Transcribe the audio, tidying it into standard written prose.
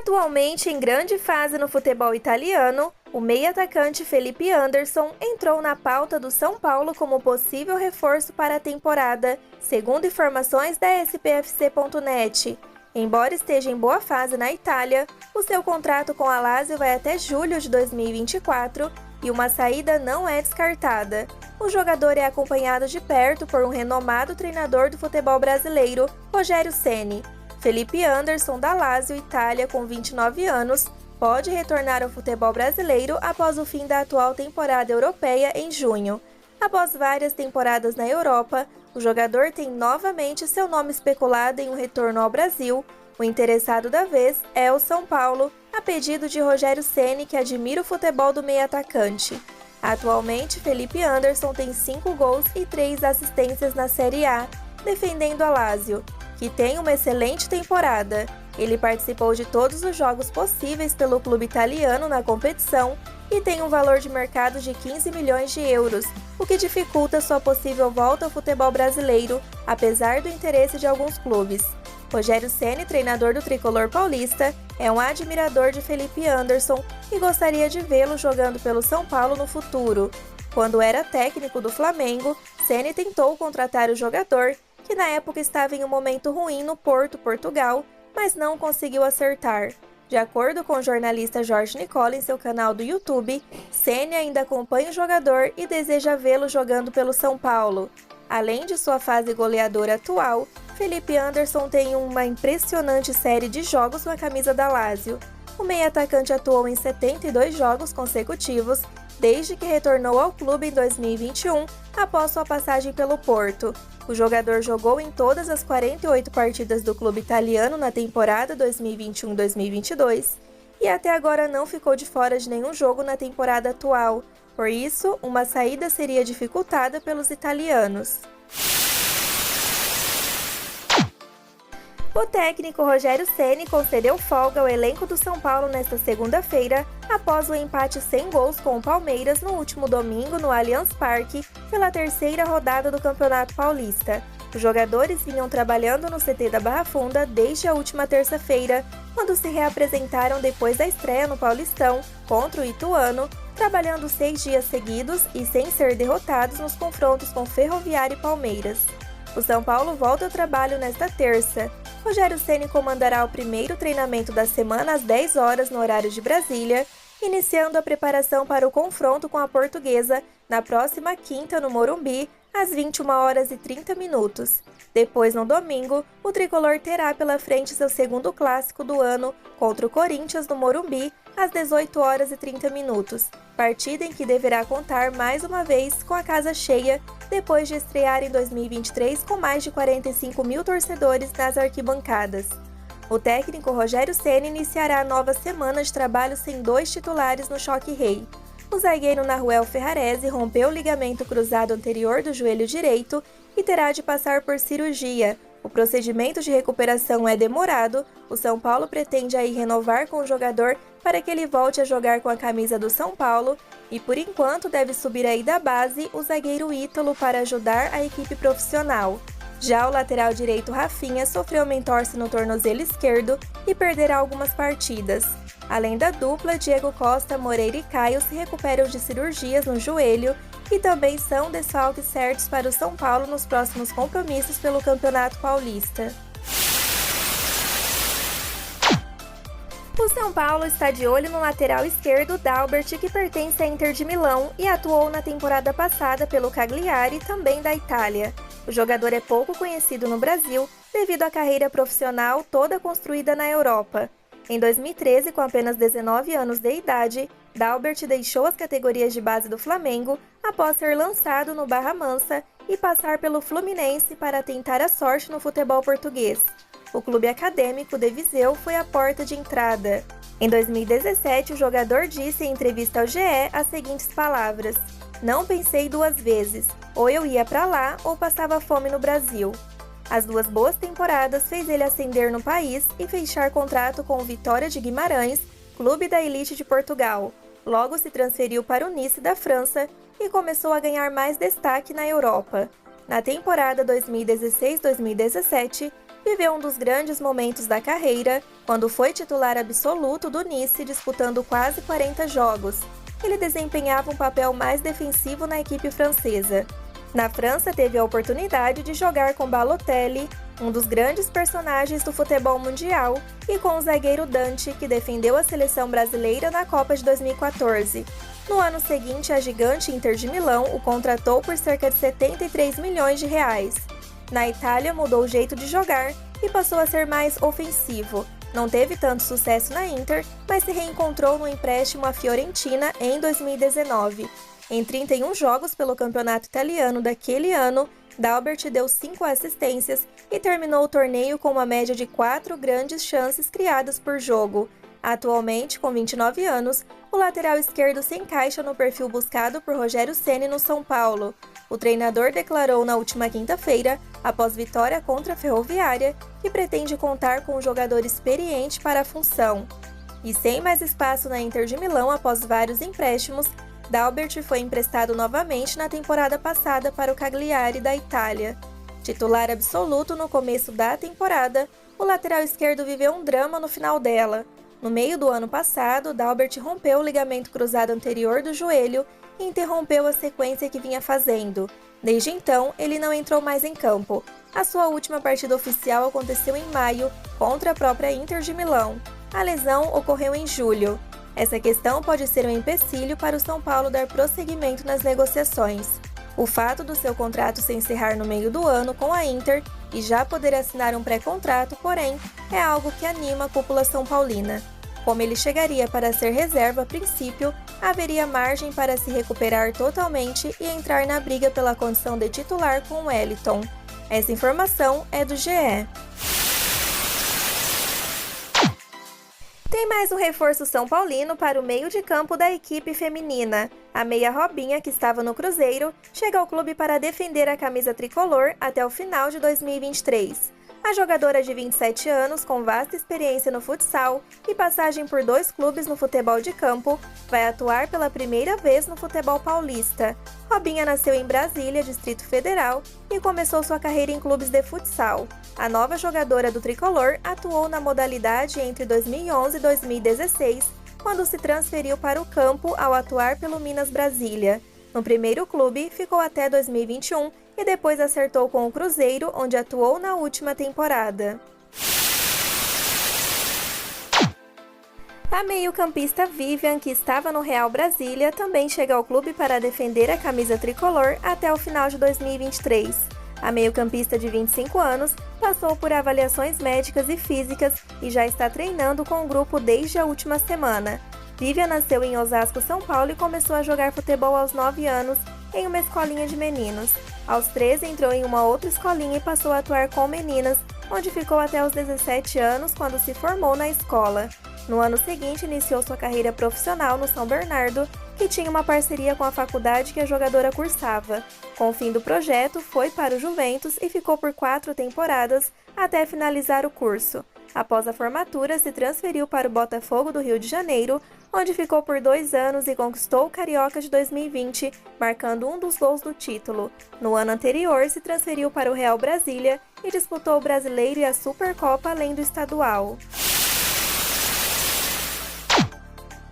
Atualmente em grande fase no futebol italiano, o meio-atacante Felipe Anderson entrou na pauta do São Paulo como possível reforço para a temporada, segundo informações da SPFC.net. Embora esteja em boa fase na Itália, o seu contrato com a Lazio vai até julho de 2024 e uma saída não é descartada. O jogador é acompanhado de perto por um renomado treinador do futebol brasileiro, Rogério Ceni. Felipe Anderson, da Lazio Itália, com 29 anos, pode retornar ao futebol brasileiro após o fim da atual temporada europeia em junho. Após várias temporadas na Europa, o jogador tem novamente seu nome especulado em um retorno ao Brasil. O interessado da vez é o São Paulo, a pedido de Rogério Ceni, que admira o futebol do meio-atacante. Atualmente, Felipe Anderson tem 5 gols e 3 assistências na Série A, defendendo a Lazio, que tem uma excelente temporada. Ele participou de todos os jogos possíveis pelo clube italiano na competição e tem um valor de mercado de 15 milhões de euros, o que dificulta sua possível volta ao futebol brasileiro, apesar do interesse de alguns clubes. Rogério Ceni, treinador do tricolor paulista, é um admirador de Felipe Anderson e gostaria de vê-lo jogando pelo São Paulo no futuro. Quando era técnico do Flamengo, Ceni tentou contratar o jogador, que na época estava em um momento ruim no Porto, Portugal, mas não conseguiu acertar. De acordo com o jornalista Jorge Nicola em seu canal do YouTube, Ceni ainda acompanha o jogador e deseja vê-lo jogando pelo São Paulo. Além de sua fase goleadora atual, Felipe Anderson tem uma impressionante série de jogos com a camisa da Lazio. O meio-atacante atuou em 72 jogos consecutivos, desde que retornou ao clube em 2021, após sua passagem pelo Porto. O jogador jogou em todas as 48 partidas do clube italiano na temporada 2021-2022 e até agora não ficou de fora de nenhum jogo na temporada atual. Por isso, uma saída seria dificultada pelos italianos. O técnico Rogério Ceni concedeu folga ao elenco do São Paulo nesta segunda-feira, após o empate sem gols com o Palmeiras no último domingo no Allianz Parque, pela terceira rodada do Campeonato Paulista. Os jogadores vinham trabalhando no CT da Barra Funda desde a última terça-feira, quando se reapresentaram depois da estreia no Paulistão contra o Ituano, trabalhando 6 dias seguidos e sem ser derrotados nos confrontos com Ferroviária e Palmeiras. O São Paulo volta ao trabalho nesta terça. Rogério Ceni comandará o primeiro treinamento da semana às 10 horas no horário de Brasília, iniciando a preparação para o confronto com a Portuguesa na próxima quinta no Morumbi, às 21h30. Depois, no domingo, o tricolor terá pela frente seu segundo clássico do ano contra o Corinthians no Morumbi, às 18h30, partida em que deverá contar mais uma vez com a casa cheia, depois de estrear em 2023 com mais de 45 mil torcedores nas arquibancadas. O técnico Rogério Ceni iniciará a nova semana de trabalho sem 2 titulares no Choque Rei. O zagueiro Nahuel Ferrarese rompeu o ligamento cruzado anterior do joelho direito e terá de passar por cirurgia. O procedimento de recuperação é demorado. O São Paulo pretende aí renovar com o jogador para que ele volte a jogar com a camisa do São Paulo e, por enquanto, deve subir aí da base o zagueiro Ítalo para ajudar a equipe profissional. Já o lateral direito Rafinha sofreu uma entorse no tornozelo esquerdo e perderá algumas partidas. Além da dupla, Diego Costa, Moreira e Caio se recuperam de cirurgias no joelho e também são desfalques certos para o São Paulo nos próximos compromissos pelo Campeonato Paulista. O São Paulo está de olho no lateral esquerdo Dalbert, que pertence à Inter de Milão e atuou na temporada passada pelo Cagliari, também da Itália. O jogador é pouco conhecido no Brasil devido à carreira profissional toda construída na Europa. Em 2013, com apenas 19 anos de idade, Dalbert deixou as categorias de base do Flamengo após ser lançado no Barra Mansa e passar pelo Fluminense para tentar a sorte no futebol português. O clube acadêmico de Viseu foi a porta de entrada. Em 2017, o jogador disse em entrevista ao GE as seguintes palavras: "Não pensei 2 vezes, ou eu ia para lá ou passava fome no Brasil." As 2 boas temporadas fez ele ascender no país e fechar contrato com o Vitória de Guimarães, clube da elite de Portugal. Logo se transferiu para o Nice da França e começou a ganhar mais destaque na Europa. Na temporada 2016-2017, viveu um dos grandes momentos da carreira, quando foi titular absoluto do Nice, disputando quase 40 jogos. Ele desempenhava um papel mais defensivo na equipe francesa. Na França, teve a oportunidade de jogar com Balotelli, um dos grandes personagens do futebol mundial, e com o zagueiro Dante, que defendeu a seleção brasileira na Copa de 2014. No ano seguinte, a gigante Inter de Milão o contratou por cerca de 73 milhões de reais. Na Itália, mudou o jeito de jogar e passou a ser mais ofensivo. Não teve tanto sucesso na Inter, mas se reencontrou no empréstimo à Fiorentina em 2019. Em 31 jogos pelo campeonato italiano daquele ano, D'Albert deu 5 assistências e terminou o torneio com uma média de 4 grandes chances criadas por jogo. Atualmente, com 29 anos, o lateral esquerdo se encaixa no perfil buscado por Rogério Ceni no São Paulo. O treinador declarou na última quinta-feira, após vitória contra a Ferroviária, que pretende contar com um jogador experiente para a função. E sem mais espaço na Inter de Milão após vários empréstimos, D'Albert foi emprestado novamente na temporada passada para o Cagliari da Itália. Titular absoluto no começo da temporada, o lateral esquerdo viveu um drama no final dela. No meio do ano passado, D'Albert rompeu o ligamento cruzado anterior do joelho e interrompeu a sequência que vinha fazendo. Desde então, ele não entrou mais em campo. A sua última partida oficial aconteceu em maio, contra a própria Inter de Milão. A lesão ocorreu em julho. Essa questão pode ser um empecilho para o São Paulo dar prosseguimento nas negociações. O fato do seu contrato se encerrar no meio do ano com a Inter e já poder assinar um pré-contrato, porém, é algo que anima a cúpula são paulina. Como ele chegaria para ser reserva a princípio, haveria margem para se recuperar totalmente e entrar na briga pela condição de titular com o Wellington. Essa informação é do GE. Tem mais um reforço são paulino para o meio de campo da equipe feminina. A meia Robinha, que estava no Cruzeiro, chega ao clube para defender a camisa tricolor até o final de 2023. A jogadora de 27 anos, com vasta experiência no futsal e passagem por 2 clubes no futebol de campo, vai atuar pela primeira vez no futebol paulista. Robinha nasceu em Brasília, Distrito Federal, e começou sua carreira em clubes de futsal. A nova jogadora do tricolor atuou na modalidade entre 2011 e 2016, quando se transferiu para o campo ao atuar pelo Minas Brasília. No primeiro clube, ficou até 2021 e depois acertou com o Cruzeiro, onde atuou na última temporada. A meio-campista Vivian, que estava no Real Brasília, também chega ao clube para defender a camisa tricolor até o final de 2023. A meio-campista de 25 anos passou por avaliações médicas e físicas e já está treinando com o grupo desde a última semana. Vivian nasceu em Osasco, São Paulo e começou a jogar futebol aos 9 anos em uma escolinha de meninos. Aos 13 entrou em uma outra escolinha e passou a atuar com meninas, onde ficou até os 17 anos quando se formou na escola. No ano seguinte iniciou sua carreira profissional no São Bernardo, que tinha uma parceria com a faculdade que a jogadora cursava. Com o fim do projeto, foi para o Juventus e ficou por 4 temporadas até finalizar o curso. Após a formatura, se transferiu para o Botafogo do Rio de Janeiro, onde ficou por 2 anos e conquistou o Carioca de 2020, marcando um dos gols do título. No ano anterior, se transferiu para o Real Brasília e disputou o Brasileiro e a Supercopa além do estadual.